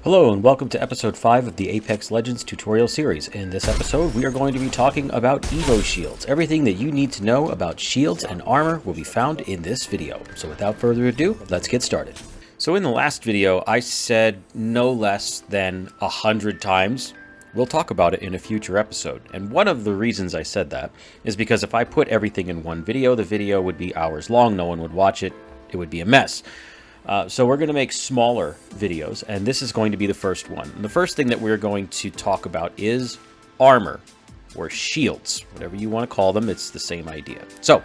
Hello and welcome to episode 5 of the Apex Legends tutorial series. In this episode, we are going to be talking about Evo shields. Everything that you need to know about shields and armor will be found in this video. So without further ado, let's get started. So in the last video, I said no less than 100 times, we'll talk about it in a future episode. And one of the reasons I said that is because if I put everything in one video, the video would be hours long, no one would watch it, it would be a mess. So we're going to make smaller videos, and this is going to be the first one. And the first thing that we're going to talk about is armor, or shields, whatever you want to call them, it's the same idea. So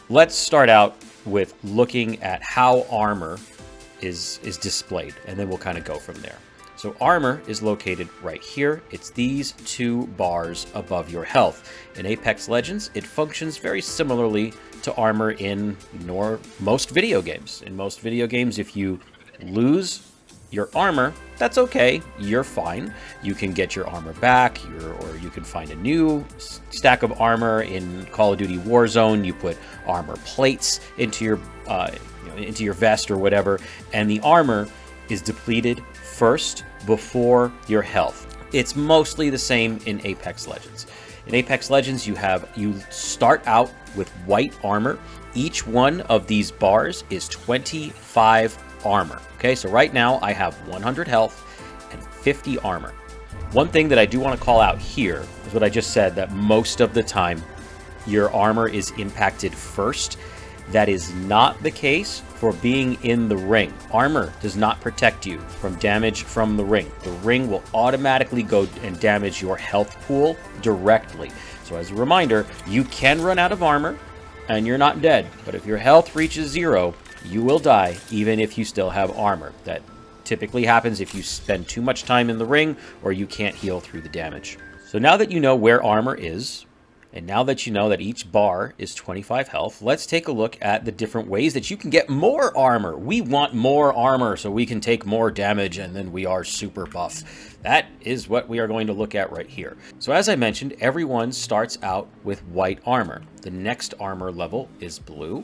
let's start out with looking at how armor is displayed, and then we'll kind of go from there. So armor is located right here. It's these two bars above your health. In Apex Legends, it functions very similarly to armor in most video games. In most video games, if you lose your armor, that's okay. You're fine. You can get your armor back, or you can find a new stack of armor. In Call of Duty Warzone, you put armor plates into your vest or whatever, and the armor is depleted first before your health. It's mostly the same in Apex Legends. In Apex Legends, you start out with white armor. Each one of these bars is 25 armor. Okay, so right now I have 100 health and 50 armor. One thing that I do want to call out here is what I just said, that most of the time your armor is impacted first. That is not the case for being in the ring. Armor does not protect you from damage from the ring. The ring will automatically go and damage your health pool directly. So as a reminder, you can run out of armor and you're not dead. But if your health reaches 0, you will die even if you still have armor. That typically happens if you spend too much time in the ring or you can't heal through the damage. So now that you know where armor is, and now that you know that each bar is 25 health, let's take a look at the different ways that you can get more armor. We want more armor so we can take more damage and then we are super buff. That is what we are going to look at right here. So as I mentioned, everyone starts out with white armor. The next armor level is blue.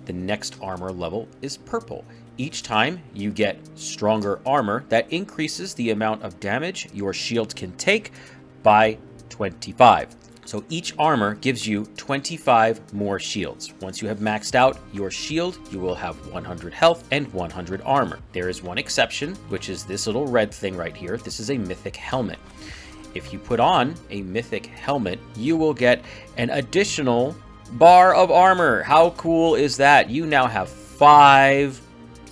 The next armor level is purple. Each time you get stronger armor, that increases the amount of damage your shield can take by 25. So each armor gives you 25 more shields. Once you have maxed out your shield, you will have 100 health and 100 armor. There is one exception, which is this little red thing right here. This is a mythic helmet. If you put on a mythic helmet, you will get an additional bar of armor. How cool is that? You now have 5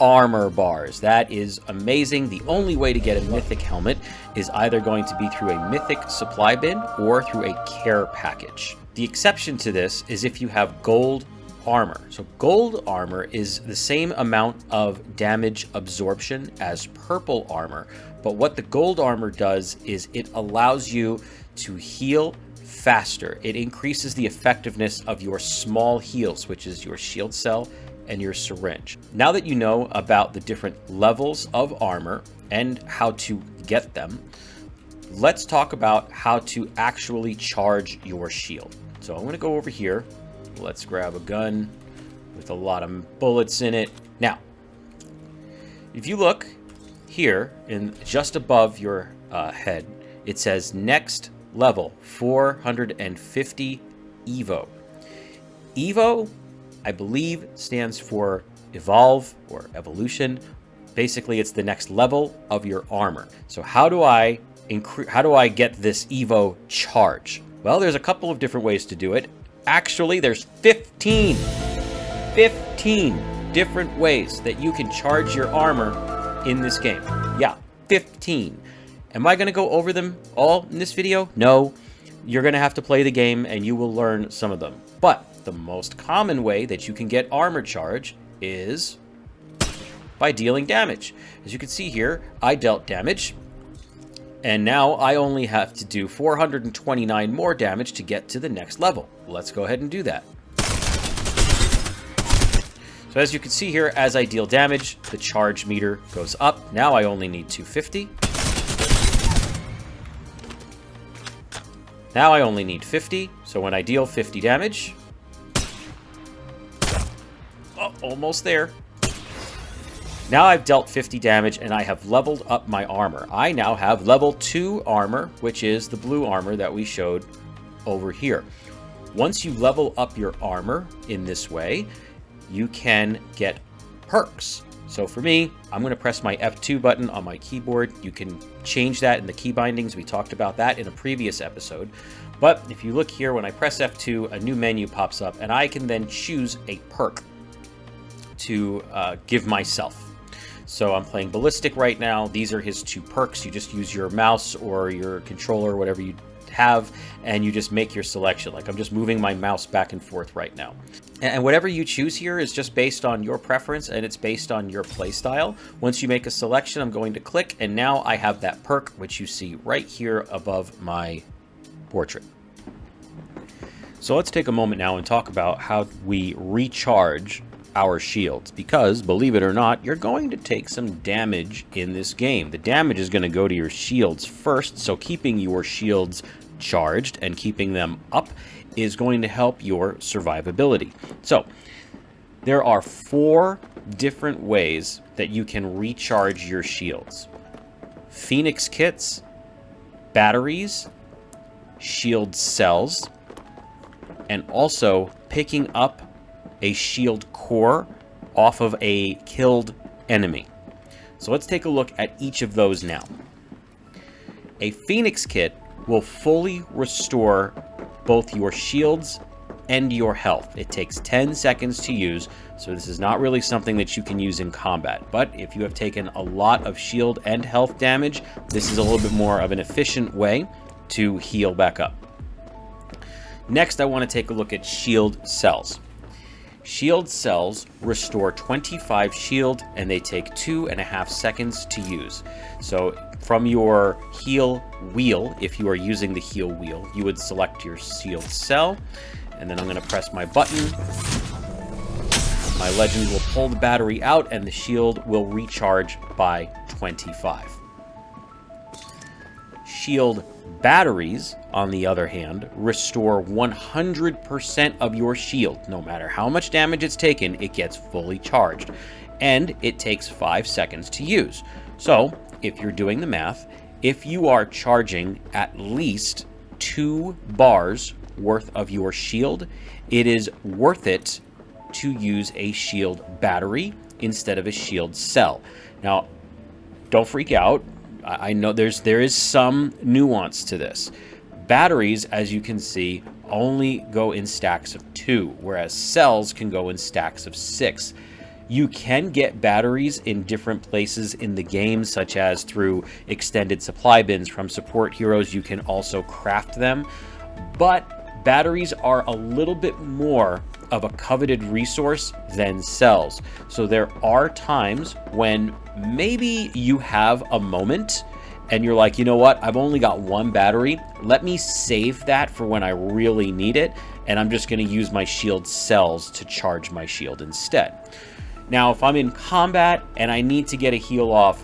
armor bars. That is amazing. The only way to get a mythic helmet is either going to be through a mythic supply bin or through a care package. The exception to this is if you have gold armor. So gold armor is the same amount of damage absorption as purple armor, but what the gold armor does is it allows you to heal faster. It increases the effectiveness of your small heals, which is your shield cell and your syringe. Now that you know about the different levels of armor and how to get them, let's talk about how to actually charge your shield. So I'm going to go over here. Let's grab a gun with a lot of bullets in it. Now, if you look here, in just above your head, it says next level 450 Evo. Evo, I believe, stands for evolve or evolution. Basically, it's the next level of your armor. So how do I get this Evo charge? Well, there's a couple of different ways to do it. Actually, there's 15 different ways that you can charge your armor in this game. Yeah, 15. Am I going to go over them all in this video? No. You're going to have to play the game and you will learn some of them. But the most common way that you can get armor charge is by dealing damage. As you can see here, I dealt damage, and now I only have to do 429 more damage to get to the next level. Let's go ahead and do that. So as you can see here, as I deal damage, the charge meter goes up. Now I only need 250. Now I only need 50, so when I deal 50 damage... Oh, almost there. Now I've dealt 50 damage and I have leveled up my armor. I now have level 2 armor, which is the blue armor that we showed over here. Once you level up your armor in this way, you can get perks. So for me, I'm going to press my F2 button on my keyboard. You can change that in the key bindings. We talked about that in a previous episode. But if you look here, when I press F2, a new menu pops up, and I can then choose a perk to give myself. So I'm playing Ballistic right now. These are his 2 perks. You just use your mouse or your controller, whatever you have, and you just make your selection. Like I'm just moving my mouse back and forth right now. And whatever you choose here is just based on your preference, and it's based on your play style. Once you make a selection, I'm going to click, and now I have that perk, which you see right here above my portrait. So let's take a moment now and talk about how we recharge our shields, because believe it or not, you're going to take some damage in this game. The damage is going to go to your shields first, so keeping your shields charged and keeping them up is going to help your survivability. So there are 4 different ways that you can recharge your shields: Phoenix kits, batteries, shield cells, and also picking up a shield core off of a killed enemy. So let's take a look at each of those now. A Phoenix kit will fully restore both your shields and your health. It takes 10 seconds to use, so this is not really something that you can use in combat. But if you have taken a lot of shield and health damage, this is a little bit more of an efficient way to heal back up. Next, I want to take a look at shield cells. Shield cells restore 25 shield, and they take 2.5 seconds to use. So from your heal wheel, if you are using the heal wheel, you would select your shield cell, and then I'm going to press my button. My legend will pull the battery out, and the shield will recharge by 25. Shield batteries, on the other hand, restore 100% of your shield. No matter how much damage it's taken, it gets fully charged, and it takes 5 seconds to use. So if you're doing the math, if you are charging at least 2 bars worth of your shield, it is worth it to use a shield battery instead of a shield cell. Now, don't freak out. I know there is some nuance to this. Batteries, as you can see, only go in stacks of 2, whereas cells can go in stacks of 6. You can get batteries in different places in the game, such as through extended supply bins from support heroes. You can also craft them, but batteries are a little bit more of a coveted resource than cells. So there are times when maybe you have a moment and you're like, you know what, I've only got 1 battery. Let me save that for when I really need it, and I'm just going to use my shield cells to charge my shield instead. Now, if I'm in combat and I need to get a heal off,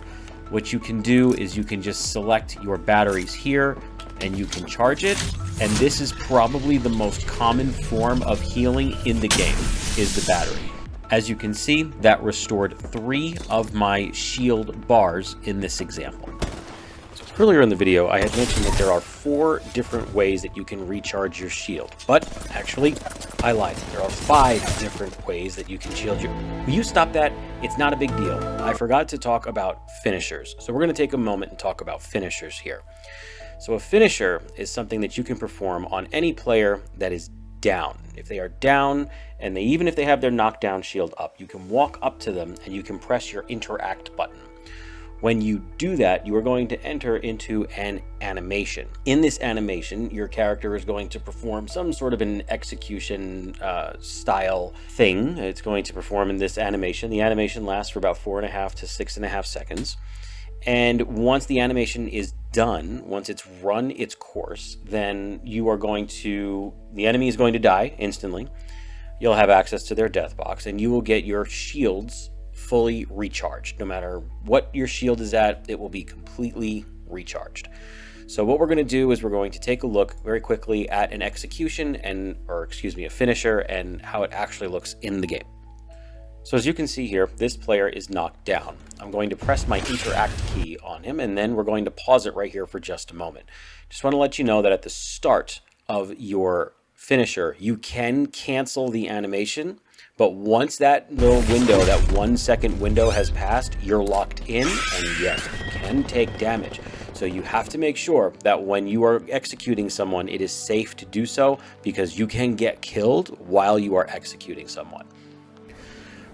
what you can do is you can just select your batteries here and you can charge it. And this is probably the most common form of healing in the game, is the battery. As you can see, that restored 3 of my shield bars in this example. So earlier in the video, I had mentioned that there are 4 different ways that you can recharge your shield. But actually, I lied. There are 5 different ways that you can shield your... Will you stop that? It's not a big deal. I forgot to talk about finishers. So we're going to take a moment and talk about finishers here. So a finisher is something that you can perform on any player that is down. If they are down, and even if they have their knockdown shield up, you can walk up to them and you can press your interact button. When you do that, you are going to enter into an animation. In this animation, your character is going to perform some sort of an execution style thing. It's going to perform in this animation. The animation lasts for about 4.5 to 6.5 seconds. And once the animation is done, once it's run its course, then you are going to, the enemy is going to die instantly. You'll have access to their death box, and you will get your shields fully recharged. No matter what your shield is at, it will be completely recharged. So what we're going to do is we're going to take a look very quickly at an execution a finisher, and how it actually looks in the game. So as you can see here, this player is knocked down. I'm going to press my interact key on him, and then we're going to pause it right here for just a moment. Just want to let you know that at the start of your finisher, you can cancel the animation, but once that little window, that 1 second window has passed, you're locked in, and yes, you can take damage. So you have to make sure that when you are executing someone, it is safe to do so, because you can get killed while you are executing someone.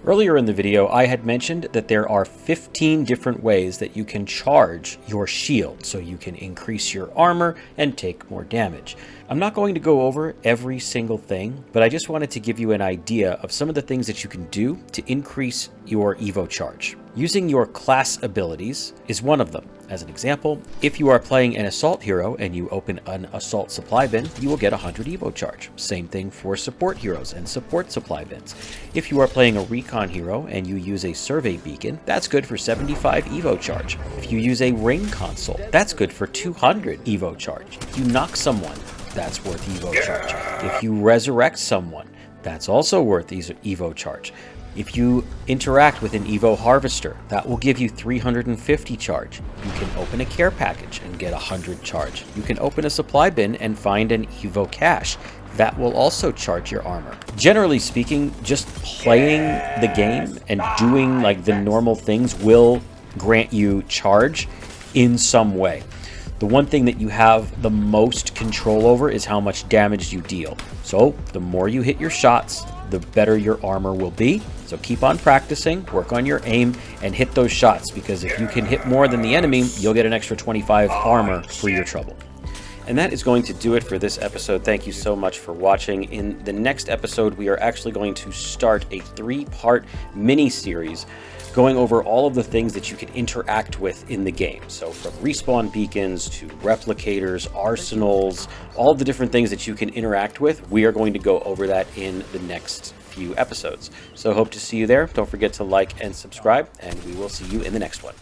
Earlier in the video, I had mentioned that there are 15 different ways that you can charge your shield, so you can increase your armor and take more damage. I'm not going to go over every single thing, but I just wanted to give you an idea of some of the things that you can do to increase your Evo charge. Using your class abilities is one of them. As an example, if you are playing an assault hero and you open an assault supply bin, you will get 100 Evo charge. Same thing for support heroes and support supply bins. If you are playing a recon hero and you use a survey beacon, that's good for 75 Evo charge. If you use a ring console, that's good for 200 Evo charge. If you knock someone, that's worth Evo charge. If you resurrect someone, that's also worth Evo charge. If you interact with an Evo Harvester, that will give you 350 charge. You can open a care package and get 100 charge. You can open a supply bin and find an Evo cache. That will also charge your armor. Generally speaking, just playing the game and doing like the normal things will grant you charge in some way. The one thing that you have the most control over is how much damage you deal. So the more you hit your shots, the better your armor will be. So keep on practicing, work on your aim, and hit those shots, because if you can hit more than the enemy, you'll get an extra 25 armor for your trouble. And that is going to do it for this episode. Thank you so much for watching. In the next episode, we are actually going to start a 3-part mini-series going over all of the things that you can interact with in the game. So from respawn beacons to replicators, arsenals, all the different things that you can interact with, we are going to go over that in the next few episodes. So hope to see you there. Don't forget to like and subscribe, and we will see you in the next one.